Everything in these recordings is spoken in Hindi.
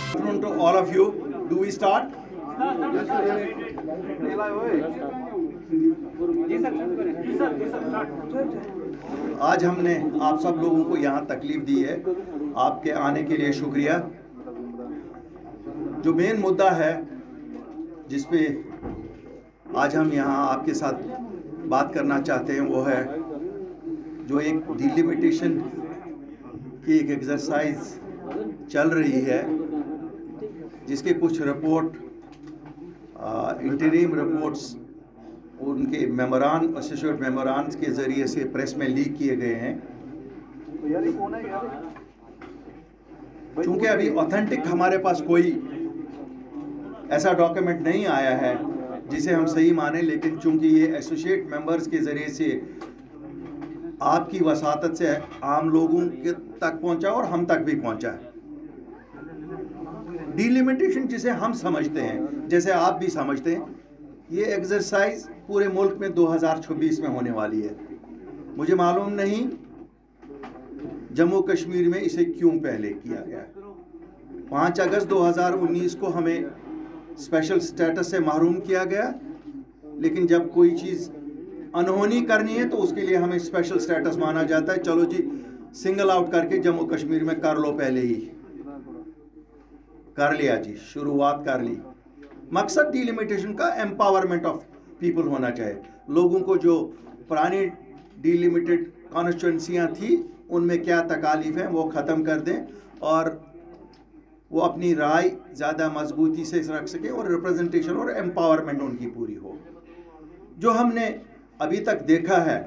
Afternoon to all of you. Do we start? आज हमने आप सब लोगों को यहाँ तकलीफ दी है, आपके आने के लिए शुक्रिया। जो मेन मुद्दा है जिस पे आज हम यहाँ आपके साथ बात करना चाहते हैं वो है जो एक डिलिमिटेशन की एक एक्सरसाइज चल रही है, जिसके कुछ रिपोर्ट इंटरिम रिपोर्ट्स उनके मेमोरान एसोसिएट मेमोरान के ज़रिए से प्रेस में लीक किए गए हैं। चूँकि अभी ऑथेंटिक हमारे पास कोई ऐसा डॉक्यूमेंट नहीं आया है जिसे हम सही माने, लेकिन चूँकि ये एसोसिएट मेंबर्स के ज़रिए से आपकी वसातत से आम लोगों के तक पहुंचा और हम तक भी पहुंचा है। डिलिमिटेशन जिसे हम समझते हैं, जैसे आप भी समझते हैं, ये एक्सरसाइज पूरे मुल्क में 2026 में होने वाली है। मुझे मालूम नहीं जम्मू कश्मीर में इसे क्यों पहले किया गया। 5 अगस्त 2019 को हमें स्पेशल स्टेटस से महरूम किया गया, लेकिन जब कोई चीज़ अनहोनी करनी है तो उसके लिए हमें स्पेशल स्टेटस माना जाता है। चलो जी, सिंगल आउट करके जम्मू कश्मीर में कर लो, पहले ही कर लिया जी, शुरुआत कर ली। मकसद डिलिमिटेशन का एम्पावरमेंट ऑफ पीपल होना चाहिए। लोगों को जो पुरानी डिलिमिटेड कॉन्स्टिट्यूंसियाँ थी उनमें क्या तकालीफ हैं वो ख़त्म कर दें और वो अपनी राय ज़्यादा मजबूती से रख सकें और रिप्रेजेंटेशन और एम्पावरमेंट उनकी पूरी हो। जो हमने अभी तक देखा है,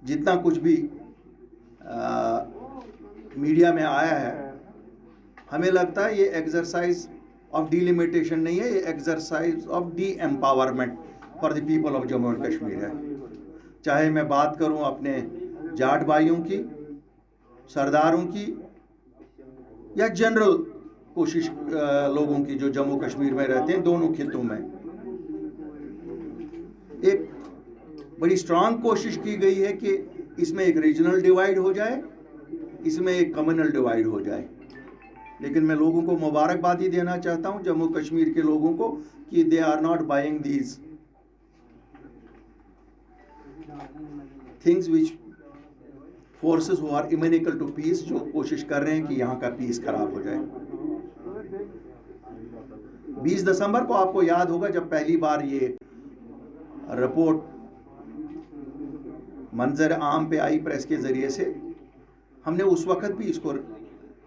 जितना कुछ भी मीडिया में आया है, हमें लगता है ये एक्सरसाइज ऑफ डिलिमिटेशन नहीं है, ये exercise of D empowerment for the people of Jammu and Kashmir है। चाहे मैं बात करूं अपने जाट भाइयों की, सरदारों की, या जनरल कोशिश लोगों की जो जम्मू कश्मीर में रहते हैं, दोनों खित्तों में एक बड़ी स्ट्रांग कोशिश की गई है कि इसमें एक रीजनल डिवाइड हो जाए, इसमें एक कम्युनल डिवाइड हो जाए। लेकिन मैं लोगों को मुबारकबादी देना चाहता हूं, जम्मू कश्मीर के लोगों को, कि they are not buying these things which forces who are inimical to peace, जो कोशिश कर रहे हैं कि यहाँ का पीस खराब हो जाए। 20 दिसंबर को आपको याद होगा जब पहली बार ये रिपोर्ट मंजर आम पे आई प्रेस के ज़रिए से, हमने उस वक्त भी इसको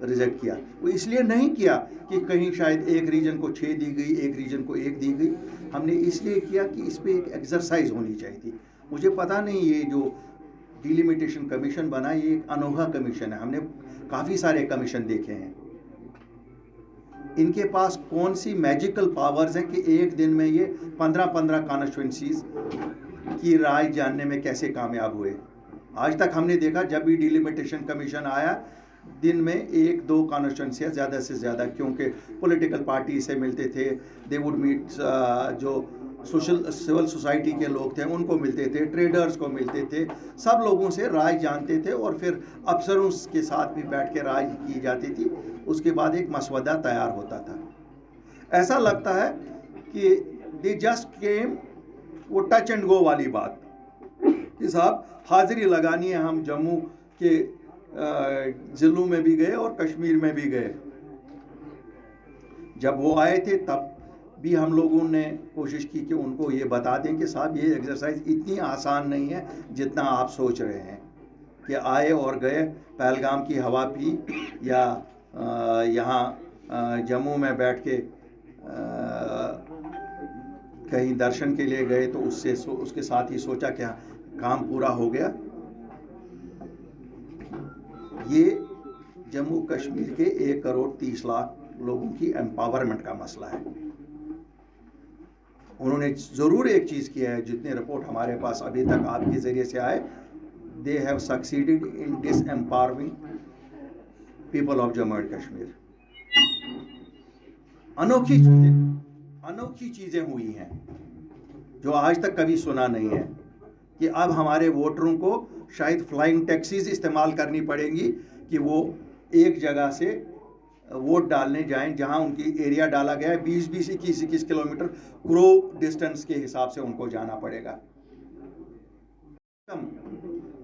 रिजेक्ट किया। वो इसलिए नहीं किया कि कहीं शायद एक रीजन को 6 दी गई, एक रीजन को 1 दी गई। हमने इसलिए किया कि इस पर एक एक्सरसाइज होनी चाहिए थी। मुझे पता नहीं ये जो डिलिमिटेशन कमीशन बना ये एक अनोखा कमीशन है। हमने काफ़ी सारे कमीशन देखे हैं, इनके पास कौन सी मैजिकल पावर्स हैं कि एक दिन में ये 15-15 कॉन्स्टिट्यूंसीज की राय जानने में कैसे कामयाब हुए। आज तक हमने देखा जब भी डिलिमिटेशन कमीशन आया, दिन में 1-2 कॉन्स्टिट्यूंसियाँ ज़्यादा से ज़्यादा, क्योंकि पॉलिटिकल पार्टी से मिलते थे, दे वुड मीट जो सिविल सोसाइटी के लोग थे उनको मिलते थे, ट्रेडर्स को मिलते थे, सब लोगों से राय जानते थे और फिर अफसरों के साथ भी बैठ के राय की जाती थी। उसके बाद एक मसवदा तैयार होता था। ऐसा लगता है कि दे जस्ट केम, वो टच एंड गो वाली बात कि साहब हाजिरी लगानी है, हम जम्मू के ज़िलों में भी गए और कश्मीर में भी गए। जब वो आए थे तब भी हम लोगों ने कोशिश की कि उनको ये बता दें कि साहब ये एक्सरसाइज इतनी आसान नहीं है जितना आप सोच रहे हैं, कि आए और गए, पहलगाम की हवा पी या यहाँ जम्मू में बैठ के कहीं दर्शन के लिए गए तो उसके साथ ही सोचा कि काम पूरा हो गया। ये जम्मू कश्मीर के 1 करोड़ 30 लाख लोगों की एम्पावरमेंट का मसला है। उन्होंने ज़रूर एक चीज़ किया है, जितने रिपोर्ट हमारे पास अभी तक आपके ज़रिए से आए, they have succeeded in disempowering people of Jammu and Kashmir. अनोखी चीज़ें हुई हैं जो आज तक कभी सुना नहीं है, कि अब हमारे वोटरों को शायद फ्लाइंग टैक्सीज इस्तेमाल करनी पड़ेंगी कि वो एक जगह से वोट डालने जाएं जहां उनकी एरिया डाला गया है 20-20, 21-21 किलोमीटर क्रो डिस्टेंस के हिसाब से उनको जाना पड़ेगा।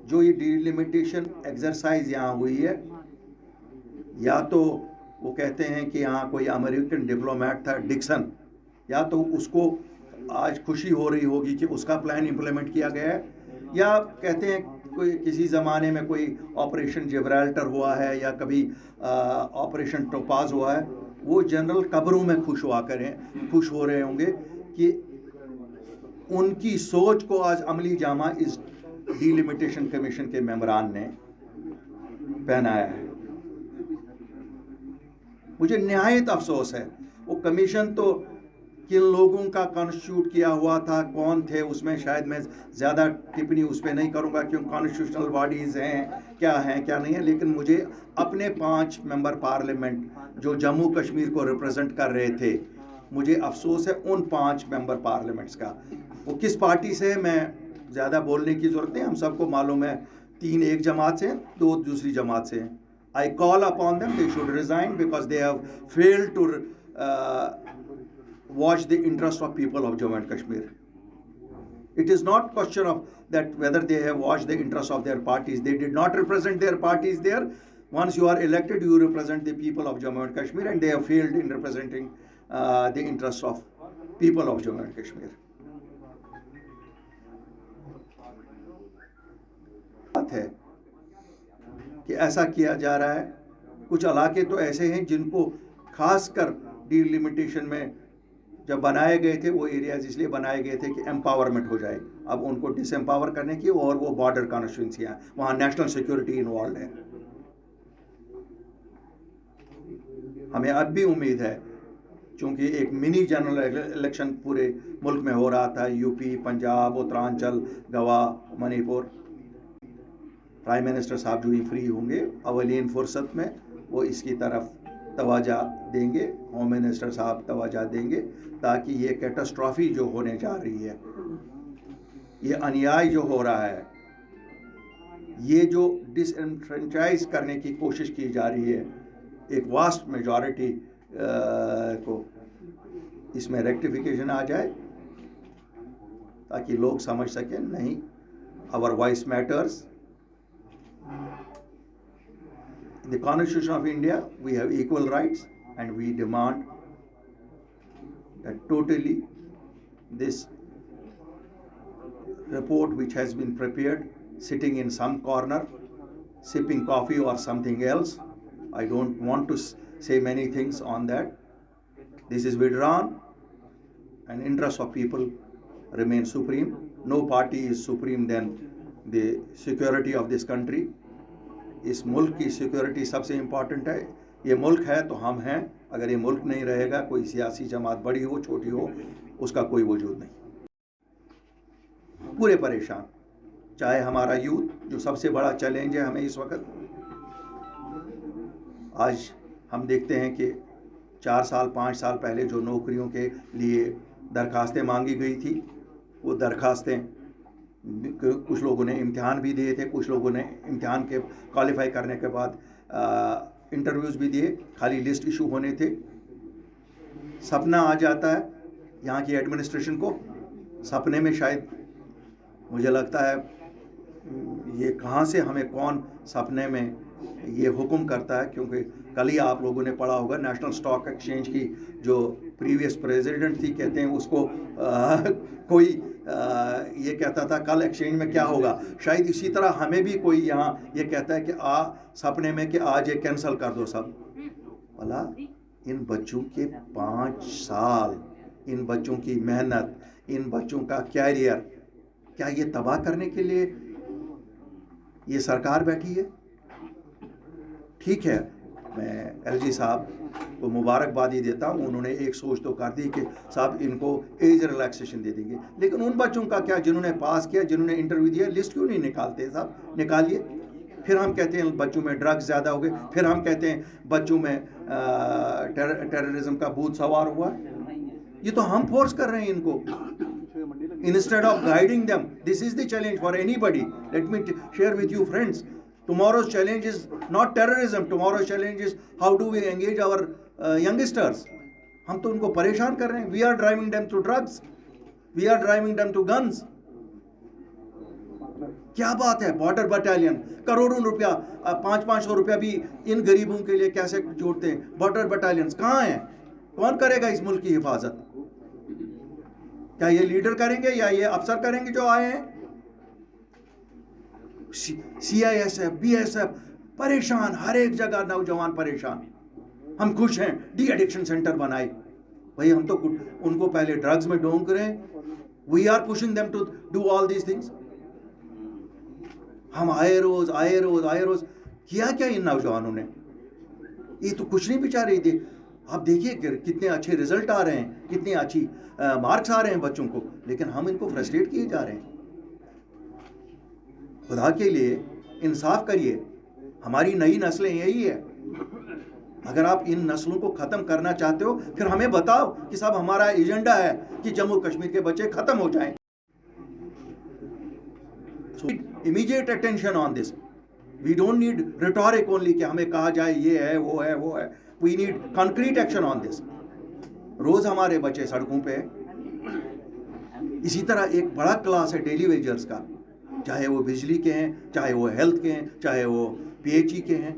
जो ये डिलिमिटेशन एक्सरसाइज यहाँ हुई है, या तो वो कहते हैं कि यहाँ कोई अमेरिकन डिप्लोमेट था डिक्सन, या तो उसको आज खुशी हो रही होगी कि उसका प्लान इंप्लीमेंट किया गया है, या कहते हैं कोई किसी ज़माने में कोई ऑपरेशन जिब्राल्टर हुआ है या कभी ऑपरेशन टोपाज हुआ है। वो जनरल कब्रों में खुश हो रहे होंगे कि उनकी सोच को आज अमली जामा इस डिलिमिटेशन कमीशन के मेंबरान ने पहनाया है। मुझे निहायत अफसोस है। वो कमीशन तो किन लोगों का कॉन्स्टिट्यूट किया हुआ था, कौन थे उसमें, शायद मैं ज़्यादा टिप्पणी उस पर नहीं करूँगा क्योंकि कॉन्स्टिट्यूशनल बॉडीज़ हैं क्या नहीं है। लेकिन मुझे अपने 5 मेंबर पार्लियामेंट जो जम्मू कश्मीर को रिप्रेजेंट कर रहे थे, मुझे अफसोस है उन 5 मेंबर पार्लियामेंट्स का। वो किस पार्टी से है मैं ज़्यादा बोलने की ज़रूरत नहीं, हम सबको मालूम है। 3 एक जमात से, 2 दूसरी जमात से हैं। I call upon them, they should resign because they have failed to watch the interest of people of Jammu and Kashmir. It is not question of that whether they have watched the interest of their parties. They did not represent their parties there. Once you are elected, you represent the people of Jammu and Kashmir, and they have failed in representing the interests of people of Jammu and Kashmir. बात है कि ऐसा किया जा रहा है। कुछ इलाके तो ऐसे हैं जिनको खासकर डिलिमिटेशन में जब बनाए गए थे, वो एरियाज इसलिए बनाए गए थे कि एम्पावरमेंट हो जाए। अब उनको डिसएम्पावर करने की, और वो बॉर्डर कॉन्स्टिट्यूंसियां, वहाँ नेशनल सिक्योरिटी इन्वॉल्व है। हमें अब भी उम्मीद है, क्योंकि एक मिनी जनरल इलेक्शन पूरे मुल्क में हो रहा था, UP, Punjab, Uttaranchal, Goa, Manipur. Prime minister साहब जो ही फ्री होंगे अवलीन फुर्सत में वो इसकी तरफ तवज्जो देंगे, होम मिनिस्टर साहब तवज्जो देंगे, ताकि ये कैटास्ट्रॉफी जो होने जा रही है, ये अन्याय जो हो रहा है, ये जो डिसएनफ्रेंचाइज करने की कोशिश की जा रही है एक वास्ट मेजॉरिटी को, इसमें रेक्टिफिकेशन आ जाए ताकि लोग समझ सकें नहीं, our voice matters. In the Constitution of India, we have equal rights, and we demand that totally this report which has been prepared, sitting in some corner, sipping coffee or something else, I don't want to say many things on that. This is withdrawn, and interests of people remain supreme. No party is supreme than the security of this country. इस मुल्क की सिक्योरिटी सबसे इम्पॉर्टेंट है। ये मुल्क है तो हम हैं, अगर ये मुल्क नहीं रहेगा, कोई सियासी जमात बड़ी हो छोटी हो, उसका कोई वजूद नहीं। पूरे परेशान, चाहे हमारा यूथ जो सबसे बड़ा चैलेंज है हमें इस वक्त। आज हम देखते हैं कि 4 साल 5 साल पहले जो नौकरियों के लिए दरखास्तें मांगी गई थी, वो दरखास्तें कुछ लोगों ने इम्तिहान भी दिए थे, कुछ लोगों ने इम्तिहान के क्वालिफाई करने के बाद इंटरव्यूज़ भी दिए, खाली लिस्ट इशू होने थे। सपना आ जाता है यहाँ की एडमिनिस्ट्रेशन को, सपने में शायद मुझे लगता है ये कहाँ से हमें कौन सपने में ये हुक्म करता है, क्योंकि कल ही आप लोगों ने पढ़ा होगा नेशनल स्टॉक एक्सचेंज की जो प्रीवियस प्रेसिडेंट थी, कहते हैं उसको कोई ये कहता था कल एक्सचेंज में क्या होगा। शायद इसी तरह हमें भी कोई यहाँ ये कहता है कि सपने में कि आज ये कैंसिल कर दो सब। भला इन बच्चों के 5 साल, इन बच्चों की मेहनत, इन बच्चों का कैरियर, क्या ये तबाह करने के लिए ये सरकार बैठी है? ठीक है, मैं एलजी साहब को मुबारकबादी देता हूँ, उन्होंने एक सोच तो कर दी कि साहब इनको एज रिलैक्सेशन दे देंगे, लेकिन उन बच्चों का क्या जिन्होंने पास किया, जिन्होंने इंटरव्यू दिया, लिस्ट क्यों नहीं निकालते साहब? निकालिए। फिर हम कहते हैं बच्चों में ड्रग्स ज़्यादा हो गए, फिर हम कहते हैं बच्चों में टेररिज्म का भूत सवार हुआ। ये तो हम फोर्स कर रहे हैं इनको, instead of guiding them. This is the challenge for anybody. Let me share with you friends, Tomorrow's challenge is not terrorism. Tomorrow's challenge is how do we engage our youngsters. हम तो उनको परेशान कर रहे हैं. We are driving them to drugs. We are driving them to guns. क्या बात है. बॉर्डर बटालियन करोड़ों रुपया 500-500 रुपया भी इन गरीबों के लिए कैसे जोड़ते हैं. बॉर्डर बटालियंस कहाँ हैं? कौन करेगा इस मुल्क की हिफाजत? क्या ये लीडर करेंगे या ये अफसर करेंगे जो आए हैं? CISF, BSF परेशान, हर एक जगह नौजवान परेशान. हम खुश हैं, डी एडिक्शन सेंटर बनाए. भाई हम तो उनको पहले ड्रग्स में डोंक रहे हैं. We are pushing them to do all these things. हम आए रोज किया क्या इन नौजवानों ने? ये तो कुछ नहीं बेचारे थे. आप देखिए कितने अच्छे रिजल्ट आ रहे हैं, कितनी अच्छी मार्क्स आ रहे हैं बच्चों को, लेकिन हम इनको फ्रस्ट्रेट किए जा रहे हैं. खुदा के लिए इंसाफ करिए. हमारी नई नस्लें यही है. अगर आप इन नस्लों को खत्म करना चाहते हो, फिर हमें बताओ कि साहब हमारा एजेंडा है कि जम्मू कश्मीर के बच्चे खत्म हो जाएं. Immediate attention on this. We don't need rhetoric only कि हमें कहा जाए ये है वो है. We need concrete action on this. रोज हमारे बच्चे सड़कों पे. इसी तरह एक बड़ा क्लास है डेली वेजर्स का, चाहे वो बिजली के हैं, चाहे वो हेल्थ के हैं, चाहे वो PHE के हैं.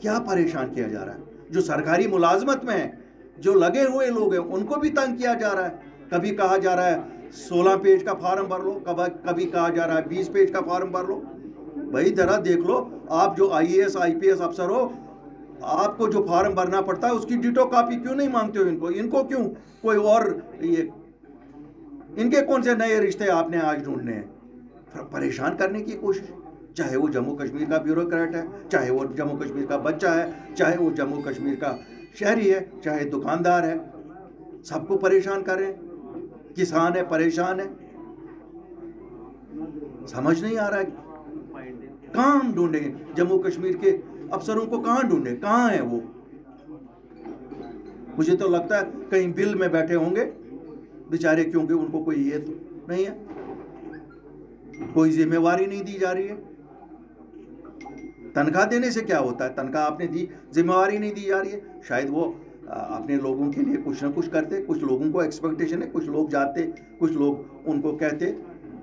क्या परेशान किया जा रहा है? जो सरकारी मुलाजमत में है, जो लगे हुए लोग हैं, उनको भी तंग किया जा रहा है. कभी कहा जा रहा है 16 पेज का फॉर्म भर लो, कभी कहा जा रहा है 20 पेज का फॉर्म भर लो. भाई जरा देख लो, आप जो IAS IPS अफसर हो, आपको जो फॉर्म भरना पड़ता है उसकी डिटो कॉपी क्यों नहीं मांगते हो इनको क्यों कोई और ये इनके कौन से नए रिश्ते आपने आज ढूंढने हैं? परेशान करने की कोशिश. चाहे वो जम्मू कश्मीर का ब्यूरोक्रेट है, चाहे वो जम्मू कश्मीर का बच्चा है, चाहे वो जम्मू कश्मीर का शहरी है, चाहे दुकानदार है, सबको परेशान कर रहे हैं. किसान है परेशान है. समझ नहीं आ रहा है कहाँ हम ढूंढेंगे जम्मू कश्मीर के अफसरों को. कहाँ ढूंढे? कहाँ है वो? मुझे तो लगता है कहीं बिल में बैठे होंगे बेचारे, क्योंकि उनको कोई ये तो नहीं है, कोई जिम्मेवारी नहीं दी जा रही है. तनख्वाह देने से क्या होता है? तनख्वाह आपने दी, जिम्मेवारी नहीं दी जा रही है. शायद वो अपने लोगों के लिए कुछ ना कुछ करते. कुछ लोगों को एक्सपेक्टेशन है, कुछ लोग जाते, कुछ लोग उनको कहते,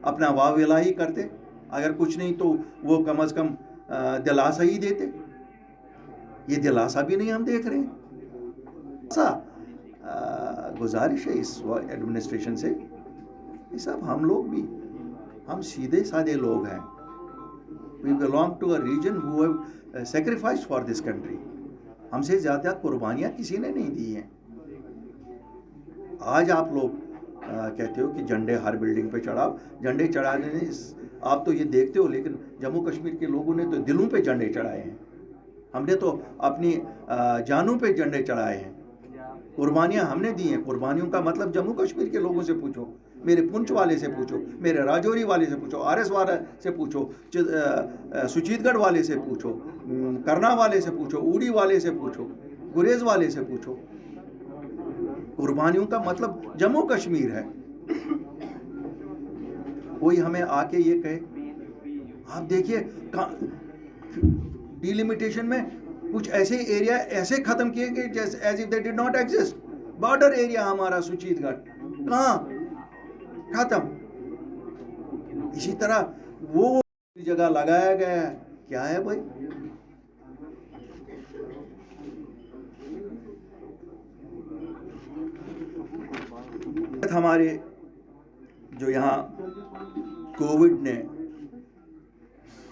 अपना वाहविला ही करते. अगर कुछ नहीं तो वो कम अज कम दिलासा ही देते. ये दिलासा भी नहीं हम देख रहे हैं. गुजारिश है इस एडमिनिस्ट्रेशन से, ये सब हम लोग भी, हम सीधे साधे लोग हैं. We belong to a region who have sacrificed for this country. हमसे ज़्यादा कुर्बानियाँ किसी ने नहीं दी हैं. आज आप लोग कहते हो कि झंडे हर बिल्डिंग पे चढ़ाओ. झंडे चढ़ाने ने आप तो ये देखते हो, लेकिन जम्मू कश्मीर के लोगों ने तो दिलों पे झंडे चढ़ाए हैं. हमने तो अपनी जानों पे झंडे चढ़ाए हैं. कुर्बानियाँ हमने दी हैं. कुर्बानियों का मतलब जम्मू कश्मीर के लोगों से पूछो, मेरे पुंछ वाले से पूछो, मेरे राजौरी वाले से पूछो, RS वाले से पूछो, सुचीतगढ़ वाले से पूछो, करना वाले से पूछो, उड़ी वाले से पूछो, गुरेज वाले से पूछो. कुर्बानियों का मतलब जम्मू कश्मीर है. कोई हमें आके ये कहे, आप देखिए डिलिमिटेशन में कुछ ऐसे एरिया ऐसे खत्म किए गए जैसे as if they did not exist. Border area हमारा सुचीतगढ़ कहाँ खत्म. इसी तरह वो जगह लगाया गया है. क्या है भाई? हमारे जो यहाँ कोविड ने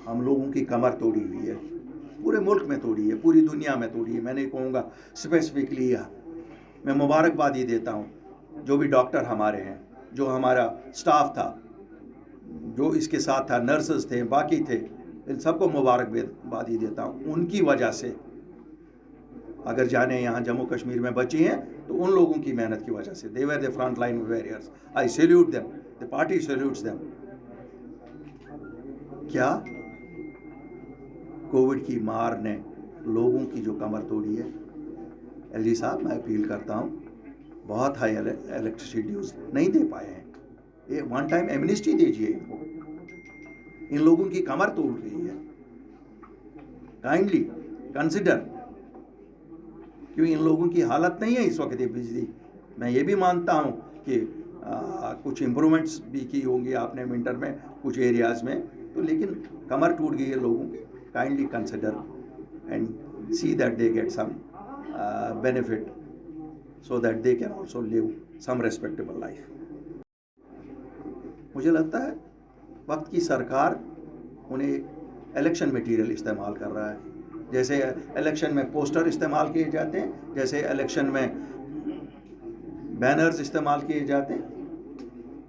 हम लोगों की कमर तोड़ी हुई है, पूरे मुल्क में तोड़ी है, पूरी दुनिया में तोड़ी है. मैं नहीं कहूँगा स्पेसिफिकली. मैं मुबारकबादी देता हूँ जो भी डॉक्टर हमारे हैं, जो हमारा स्टाफ था, जो इसके साथ था, नर्सेस थे, बाकी थे, इन सबको मुबारकबादी देता हूँ. उनकी वजह से अगर जाने यहाँ जम्मू कश्मीर में बची हैं तो उन लोगों की मेहनत की वजह से. They were the front line warriors. I salute them. The party salutes them. क्या कोविड की मार ने लोगों की जो कमर तोड़ी है. LG साहब, मैं अपील करता हूँ, बहुत हाई इलेक्ट्रिसिटी ड्यूज नहीं दे पाए हैं, ये वन टाइम एमनिस्टी दीजिए इनको. इन लोगों की कमर तोड़ रही है. काइंडली कंसिडर, क्योंकि इन लोगों की हालत नहीं है इस वक्त ये बिजली। मैं ये भी मानता हूँ कि कुछ इम्प्रूवमेंट्स भी की होंगी आपने विंटर में कुछ एरियाज़ में, तो लेकिन कमर टूट गई है लोगों की। Kindly consider and see that they get some benefit so that they can also live some respectable life. मुझे लगता है वक्त की सरकार उन्हें इलेक्शन मटेरियल इस्तेमाल कर रहा है, जैसे इलेक्शन में पोस्टर इस्तेमाल किए जाते हैं, जैसे इलेक्शन में बैनर्स इस्तेमाल किए जाते हैं।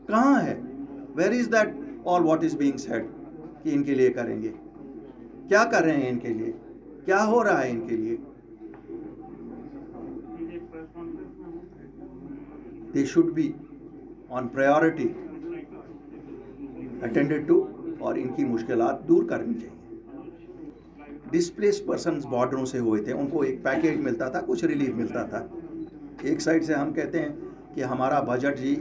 कहाँ है, where is that all what is being said कि इनके लिए करेंगे? क्या कर रहे हैं इनके लिए? क्या हो रहा है इनके लिए? They should be on priority attended to और इनकी मुश्किलात दूर करनी चाहिए। डिस्प्लेस्ड पर्सन्स बॉर्डरों से हुए थे, उनको एक पैकेज मिलता था, कुछ रिलीफ मिलता था। एक साइड से हम कहते हैं कि हमारा बजट जी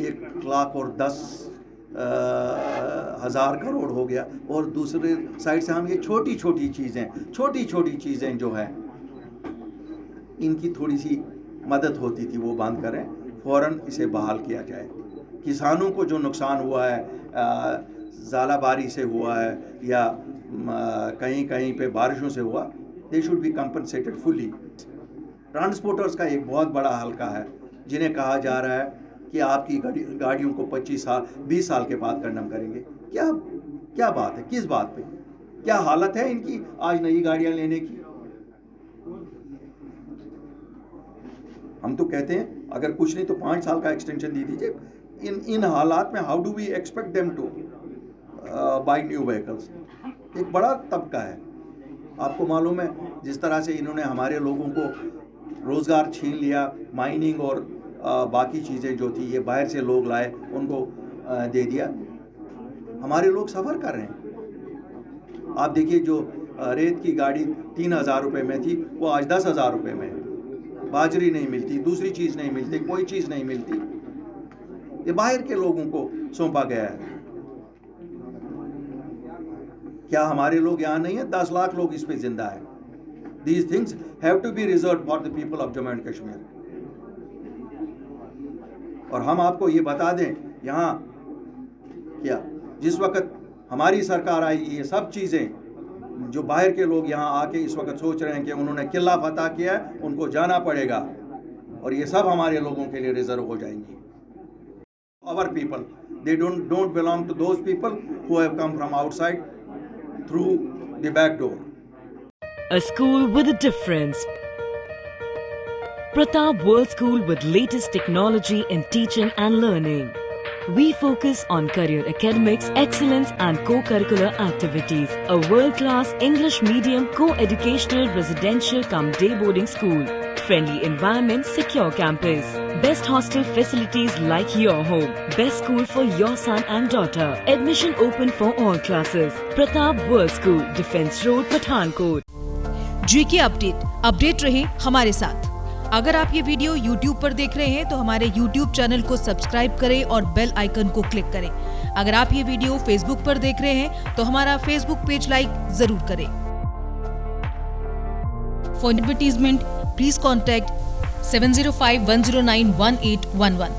1,10,000 करोड़ हो गया, और दूसरे साइड से हम ये छोटी छोटी चीज़ें जो है इनकी थोड़ी सी मदद होती थी वो बंद करें, फ़ौरन इसे बहाल किया जाए। किसानों को जो नुकसान हुआ है, ज़ालाबारी से हुआ है या कहीं कहीं पे बारिशों से हुआ, they should be compensated fully. Transporters का एक बहुत बड़ा हल्का है जिन्हें कहा जा रहा है कि आपकी गाड़ियों को 25 साल 20 साल के बाद कंडम करेंगे। क्या बात है, किस बात पे? क्या हालत है इनकी आज नई गाड़ियां लेने की? हम तो कहते हैं अगर कुछ नहीं तो 5 साल का एक्सटेंशन दे दीजिए। इन हालात में how do we expect them to buy new vehicles? एक बड़ा तबका है, आपको मालूम है जिस तरह से इन्होंने हमारे लोगों को रोज़गार छीन लिया, माइनिंग और बाकी चीज़ें जो थी ये बाहर से लोग लाए उनको दे दिया। हमारे लोग सफ़र कर रहे हैं। आप देखिए जो रेत की गाड़ी 3,000 रुपये में थी वो आज 10,000 रुपये में है। बाजरी नहीं मिलती, दूसरी चीज़ नहीं मिलती, कोई चीज़ नहीं मिलती। ये बाहर के लोगों को सौंपा गया है। क्या हमारे लोग यहाँ नहीं है? 10 लाख लोग इस पे जिंदा है। These things have to be reserved for the people of Jammu and Kashmir. और हम आपको ये बता दें यहाँ क्या जिस वक्त हमारी सरकार आई, ये सब चीज़ें जो बाहर के लोग यहाँ आके इस वक्त सोच रहे हैं कि उन्होंने किला फतह किया है, उनको जाना पड़ेगा, और ये सब हमारे लोगों के लिए रिजर्व हो जाएंगी। Our people, they don't belong to those people who have come from outside through the back door. A school with a difference. Pratap World School with latest technology in teaching and learning. We focus on career academics, excellence and co-curricular activities. A world-class English medium co-educational residential cum day boarding school. Friendly environment, secure campus. Best hostel facilities like your home. Best school for your son and daughter. Admission open for all classes. Pratap World School, Defence Road, Pathankot. GK update रहे हमारे साथ। अगर आप ये वीडियो YouTube पर देख रहे हैं तो हमारे YouTube चैनल को सब्सक्राइब करें और बेल आइकन को क्लिक करें। अगर आप ये वीडियो Facebook पर देख रहे हैं तो हमारा Facebook पेज लाइक जरूर करें। For advertisement please contact 7051091811।